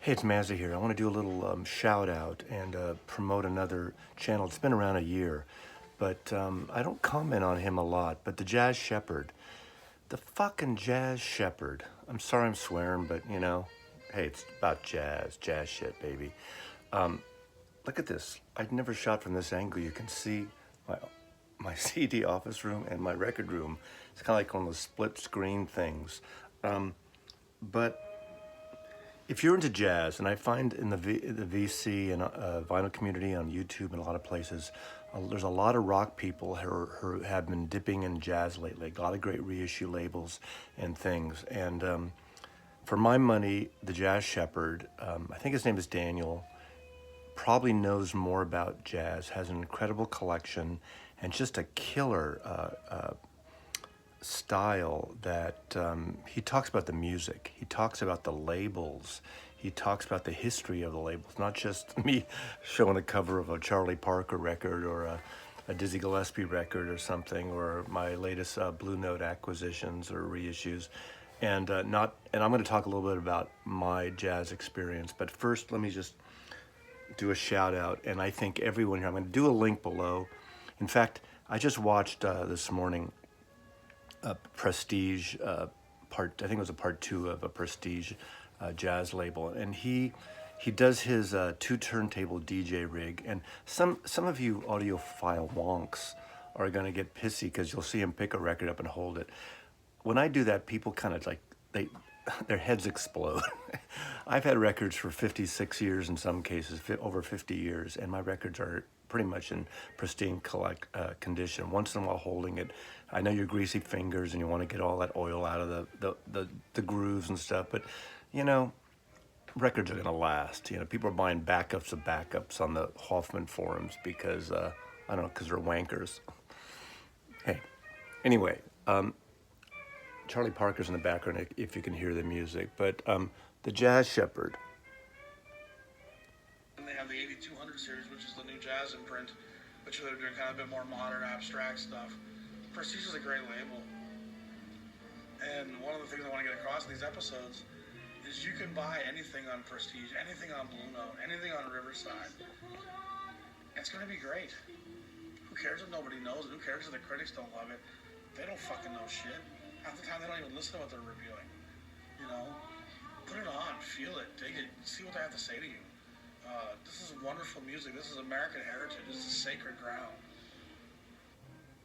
Hey, it's Mazza here. I want to do a little shout out and promote another channel. It's been around a year, but I don't comment on him a lot. But the Jazz Shepherd, the fucking Jazz Shepherd. I'm sorry I'm swearing, but you know, hey, it's about jazz shit, baby. Look at this. I'd never shot from this angle. You can see my CD office room and my record room. It's kind of like one of those split screen things. But if you're into jazz, and I find in the VC and vinyl community on YouTube and a lot of places, there's a lot of rock people who have been dipping in jazz lately. A lot of great reissue labels and things. And for my money, the Jazz Shepherd, I think his name is Daniel, probably knows more about jazz, has an incredible collection, and just a killer style that he talks about the music, he talks about the labels, he talks about the history of the labels, not just me showing a cover of a Charlie Parker record or a Dizzy Gillespie record or something, or my latest Blue Note acquisitions or reissues. And I'm going to talk a little bit about my jazz experience. But first, let me just do a shout out. And I think everyone here, I'm going to do a link below. In fact, I just watched this morning Prestige I think it was a part 2 of a Prestige jazz label, and he does his 2 turntable DJ rig, and some of you audiophile wonks are gonna get pissy because you'll see him pick a record up and hold it. When I do that, people kind of like their heads explode. I've had records for 56 years in some cases, over 50 years, and my records are pretty much in pristine condition. Once in a while holding it, I know your greasy fingers and you want to get all that oil out of the grooves and stuff, but you know, records are gonna last. You know, people are buying backups of backups on the Hoffman forums because, I don't know, because they're wankers. Hey, anyway, Charlie Parker's in the background if you can hear the music, but the Jazz Shepherd. And they have the 8200 series, which is the new jazz imprint, which they're doing kind of a bit more modern, abstract stuff. Prestige is a great label. And one of the things I want to get across in these episodes is you can buy anything on Prestige, anything on Blue Note, anything on Riverside. It's going to be great. Who cares if nobody knows it? Who cares if the critics don't love it? They don't fucking know shit. Half the time they don't even listen to what they're reviewing. You know? Put it on, feel it, dig it, see what they have to say to you. This is wonderful music. This is American heritage. This is sacred ground.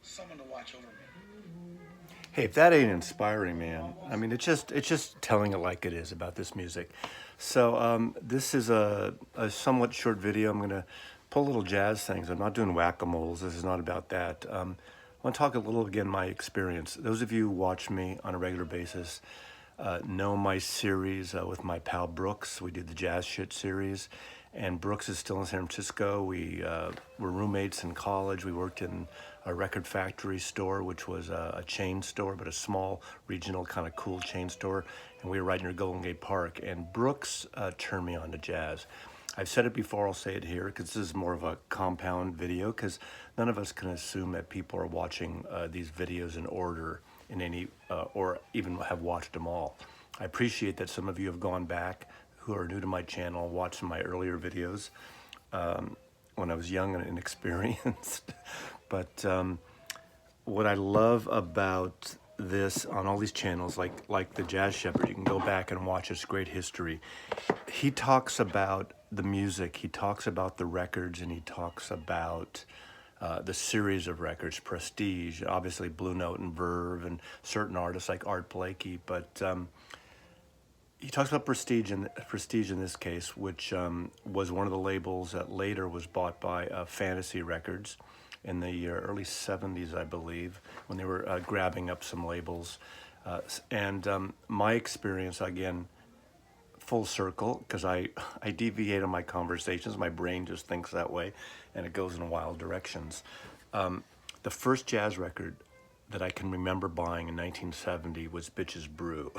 Someone to watch over me. Hey, if that ain't inspiring, man, I mean, it's just telling it like it is about this music. So this is a somewhat short video. I'm gonna pull little jazz things. I'm not doing whack-a-moles. This is not about that. I want to talk a little again my experience. Those of you who watch me on a regular basis know my series with my pal Brooks. We did the Jazz Shit series, and Brooks is still in San Francisco. We were roommates in college. We worked in a record factory store, which was a chain store, but a small regional kind of cool chain store, and we were right near Golden Gate Park. And Brooks turned me on to jazz. I've said it before, I'll say it here, because this is more of a compound video, because none of us can assume that people are watching these videos in order in any, or even have watched them all. I appreciate that some of you have gone back who are new to my channel, watched some of my earlier videos when I was young and inexperienced. But what I love about this on all these channels, like the Jazz Shepherd, you can go back and watch its great history. He talks about the music, he talks about the records, and he talks about the series of records, Prestige, obviously Blue Note and Verve, and certain artists like Art Blakey. But he talks about Prestige in this case, which was one of the labels that later was bought by Fantasy Records in the early 70s, I believe, when they were grabbing up some labels. My experience, again, full circle, because I deviate on my conversations. My brain just thinks that way, and it goes in wild directions. The first jazz record that I can remember buying in 1970 was Bitches Brew.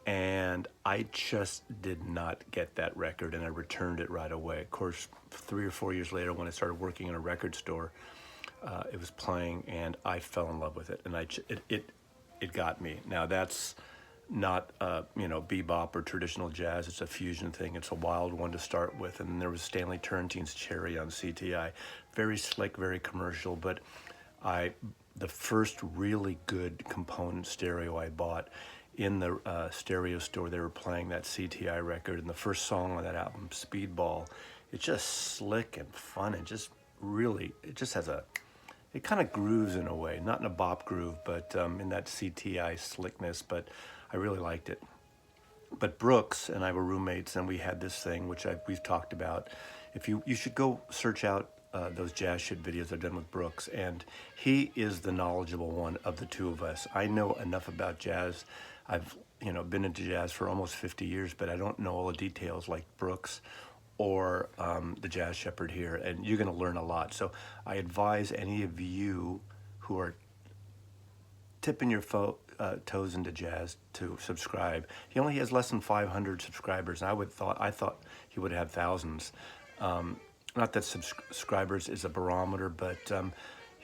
And I just did not get that record, and I returned it right away. Of course, 3 or 4 years later, when I started working in a record store, it was playing, and I fell in love with it, and it got me. Now that's not you know, bebop or traditional jazz. It's a fusion thing. It's a wild one to start with. And there was Stanley Turrentine's Cherry on CTI, very slick, very commercial. But the first really good component stereo I bought in the stereo store, they were playing that CTI record, and the first song on that album, Speedball, it's just slick and fun, and just really, it just has it kind of grooves in a way, not in a bop groove, but in that CTI slickness, but I really liked it. But Brooks and I were roommates, and we had this thing, which we've talked about. If you should go search out those jazz shit videos I've done with Brooks, and he is the knowledgeable one of the two of us. I know enough about jazz. I've been into jazz for almost 50 years, but I don't know all the details like Brooks or the Jazz Shepherd here, and you're going to learn a lot. So I advise any of you who are tipping your toes into jazz to subscribe. He only has less than 500 subscribers, and I thought he would have thousands. Not that subscribers is a barometer, but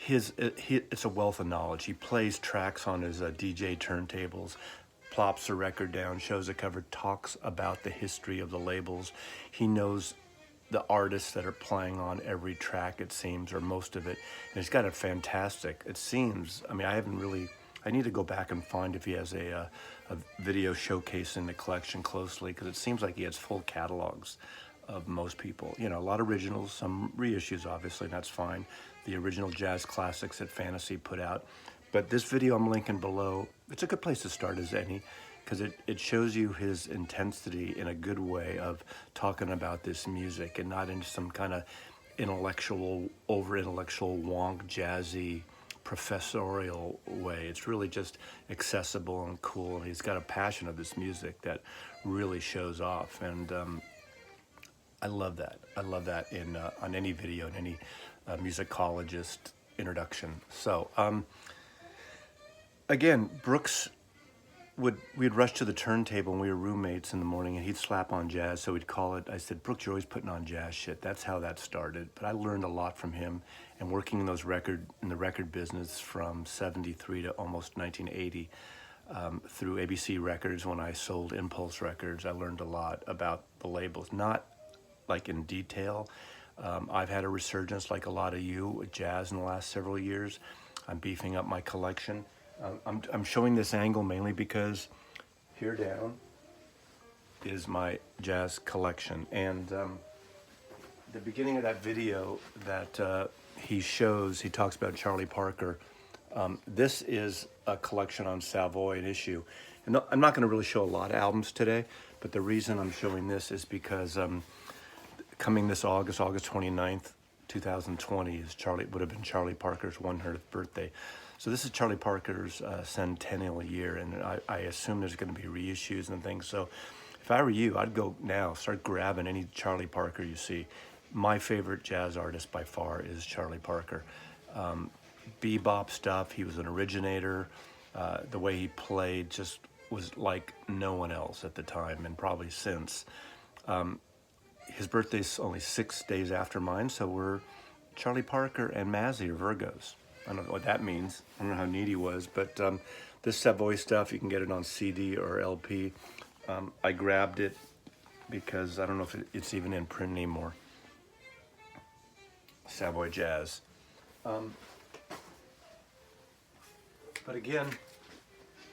it's a wealth of knowledge. He plays tracks on his DJ turntables, plops a record down, shows a cover, talks about the history of the labels. He knows the artists that are playing on every track, it seems, or most of it. And he's got a fantastic, it seems, I mean, I need to go back and find if he has a video showcasing the collection closely, because it seems like he has full catalogs of most people. A lot of originals, some reissues, obviously, and that's fine. The original jazz classics that Fantasy put out. But this video I'm linking below, it's a good place to start as any, because it shows you his intensity in a good way of talking about this music, and not in some kind of over-intellectual, wonk, jazzy, professorial way. It's really just accessible and cool, and he's got a passion of this music that really shows off. And I love that. I love that on any video, in any musicologist introduction. So again, Brooks we'd rush to the turntable when we were roommates in the morning, and he'd slap on jazz. So we'd call it, I said, Brooks, you're always putting on jazz shit. That's how that started. But I learned a lot from him, and working in the record business from 73 to almost 1980, through ABC Records, when I sold Impulse Records, I learned a lot about the labels, not like in detail. I've had a resurgence, like a lot of you, with jazz in the last several years. I'm beefing up my collection. I'm showing this angle mainly because here down is my jazz collection. And the beginning of that video that he talks about Charlie Parker. This is a collection on Savoy, an issue. And I'm not going to really show a lot of albums today, but the reason I'm showing this is because coming this August 29th, 2020 would have been Charlie Parker's 100th birthday. So this is Charlie Parker's centennial year, and I assume there's going to be reissues and things. So if I were you, I'd go now, start grabbing any Charlie Parker you see. My favorite jazz artist by far is Charlie Parker. Bebop stuff, he was an originator. The way he played just was like no one else at the time, and probably since. His birthday's only 6 days after mine, so we're Charlie Parker and Mazzy are Virgos. I don't know what that means. I don't know how neat he was, but this Savoy stuff, you can get it on CD or LP. I grabbed it because I don't know if it's even in print anymore. Savoy Jazz. But again,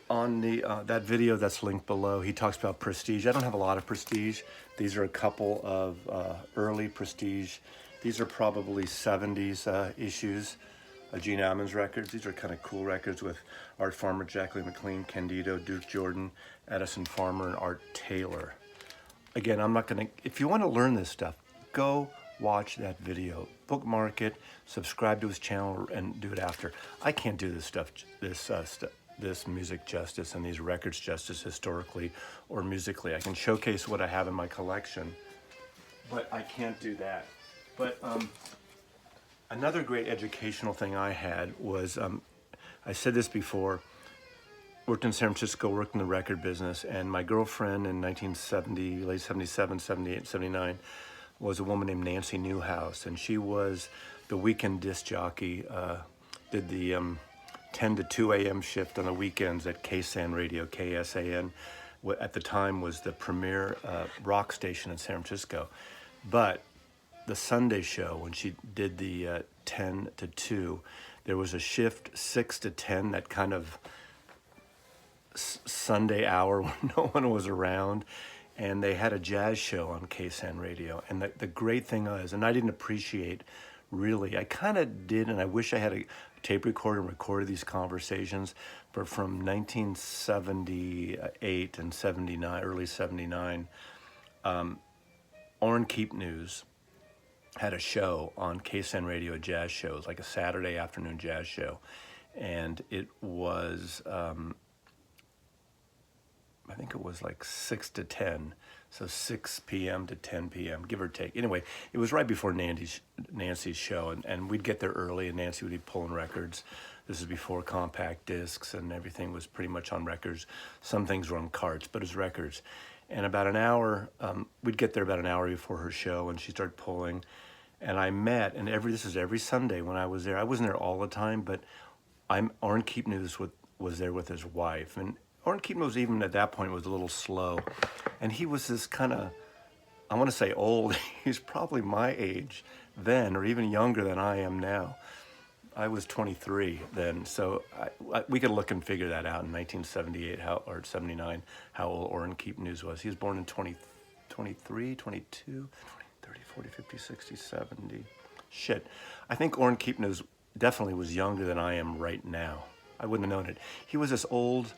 on that video that's linked below, he talks about Prestige. I don't have a lot of Prestige. These are a couple of early Prestige. These are probably 70s issues of Gene Ammons records. These are kind of cool records with Art Farmer, Jacqueline McLean, Candido, Duke Jordan, Edison Farmer, and Art Taylor. Again, I'm not going to, if you want to learn this stuff, go watch that video, bookmark it, subscribe to his channel, and do it after. I can't do this stuff, this music justice and these records justice historically or musically. I can showcase what I have in my collection, but I can't do that. But another great educational thing I had was, I said this before, worked in San Francisco, worked in the record business, and my girlfriend in 1970, late 77, 78, 79, was a woman named Nancy Newhouse, and she was the weekend disc jockey, did the 10 to 2 a.m. shift on the weekends at KSAN Radio, KSAN. At the time was the premier rock station in San Francisco. But the Sunday show, when she did the 10 to 2, there was a shift 6 to 10, that kind of Sunday hour when no one was around. And they had a jazz show on KSAN Radio. And the great thing is, and I didn't appreciate really, I kind of did, and I wish I had a tape recorder and recorded these conversations, but from 1978 and 79, early 79, Orrin Keepnews had a show on KSAN Radio, a jazz show. It was like a Saturday afternoon jazz show. And it was, I think it was like 6 to 10. So 6 p.m. to 10 p.m., give or take. Anyway, it was right before Nancy's show, and we'd get there early, and Nancy would be pulling records. This is before compact discs, and everything was pretty much on records. Some things were on carts, but it was records. And about an hour, we'd get there about an hour before her show, and she started pulling. And I met, and this is every Sunday when I was there. I wasn't there all the time, but Orrin Keepnews was there with his wife. And Orrin Keepnews, even at that point, was a little slow. And he was this kind of, I want to say old, he's probably my age then, or even younger than I am now. I was 23 then, so we could look and figure that out in 1978 or 79, how old Orrin Keepnews was. He was born in 23, 22, 30, 40, 50, 60, 70. Shit. I think Orrin Keepnews definitely was younger than I am right now. I wouldn't have known it. He was this old,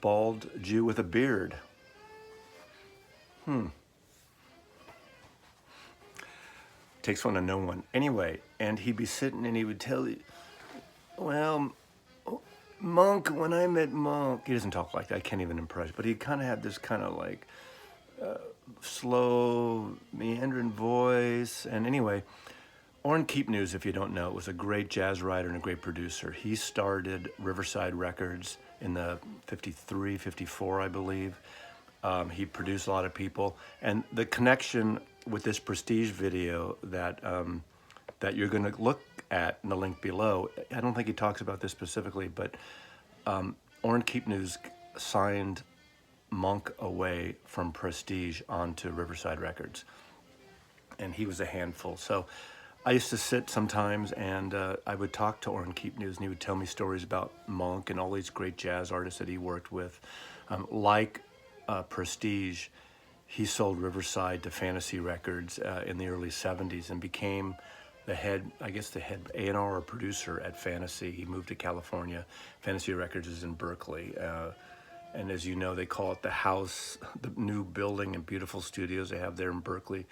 bald Jew with a beard. Takes one to know one. Anyway, and he'd be sitting and he would tell you, well, Monk, when I met Monk, he doesn't talk like that, I can't even impress, but he kind of had this kind of like slow, meandering voice. And anyway, Orrin Keepnews, if you don't know, was a great jazz writer and a great producer. He started Riverside Records in the 53, 54, I believe. He produced a lot of people. And the connection with this Prestige video that you're going to look at in the link below, I don't think he talks about this specifically, but Orrin Keepnews signed Monk away from Prestige onto Riverside Records. And he was a handful. So I used to sit sometimes and I would talk to Orrin Keepnews, and he would tell me stories about Monk and all these great jazz artists that he worked with. Prestige, he sold Riverside to Fantasy Records in the early 70s and became the head A&R or producer at Fantasy. He moved to California. Fantasy Records is in Berkeley. And as you know, they call it the house, the new building and beautiful studios they have there in Berkeley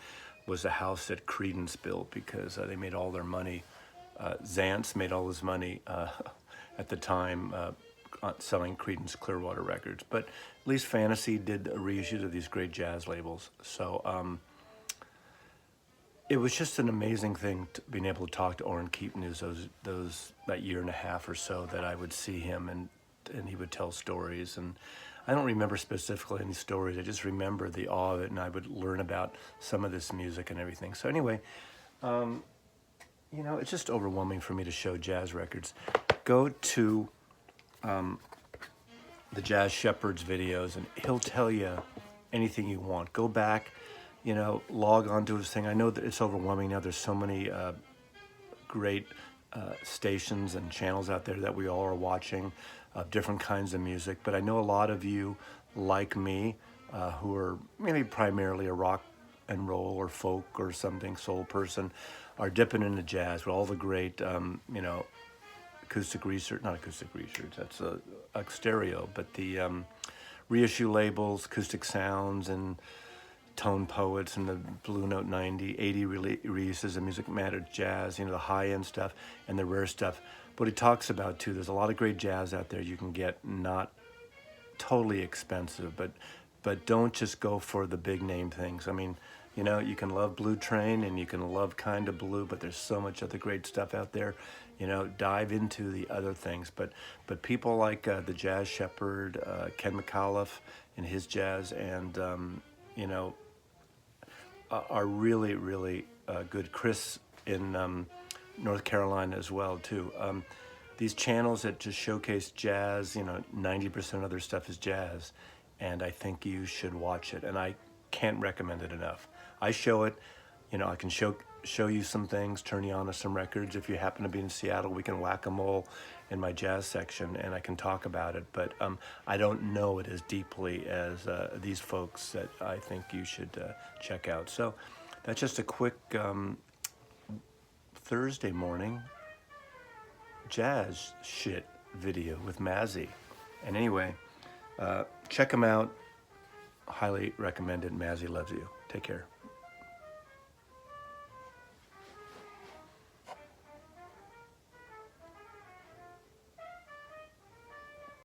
was the house that Creedence built because they made all their money. Zantz made all his money at the time selling Creedence Clearwater Records. But at least Fantasy did reissues of these great jazz labels. So it was just an amazing thing being able to talk to Orrin Keepnews that year and a half or so that I would see him and he would tell stories. And I don't remember specifically any stories. I just remember the awe of it, and I would learn about some of this music and everything. So anyway, it's just overwhelming for me to show jazz records. Go to the Jazz Shepherd's videos, and he'll tell you anything you want. Go back, log onto his thing. I know that it's overwhelming now. There's so many great stations and channels out there that we all are watching of different kinds of music. But I know a lot of you, like me, who are maybe primarily a rock and roll or folk or something, soul person, are dipping into jazz with all the great, acoustic research, not acoustic research, that's a stereo, but the reissue labels, acoustic sounds, and tone poets, and the Blue Note 90, 80 releases of Music Matters Jazz, the high-end stuff and the rare stuff. But he talks about, too, there's a lot of great jazz out there you can get, not totally expensive, but don't just go for the big-name things. I mean, you can love Blue Train and you can love Kinda Blue, but there's so much other great stuff out there. Dive into the other things. But people like the Jazz Shepherd, Ken McAuliffe and his jazz, and are really, really good. Chris in North Carolina as well, too. these channels that just showcase jazz, 90% of their stuff is jazz, and I think you should watch it, and I can't recommend it enough. I show it, I can show you some things, turn you on to some records. If you happen to be in Seattle, we can whack-a-mole in my jazz section, and I can talk about it, but I don't know it as deeply as these folks that I think you should check out. So that's just a quick Thursday morning jazz shit video with Mazzy. And anyway, check them out. Highly recommend it. Mazzy loves you. Take care.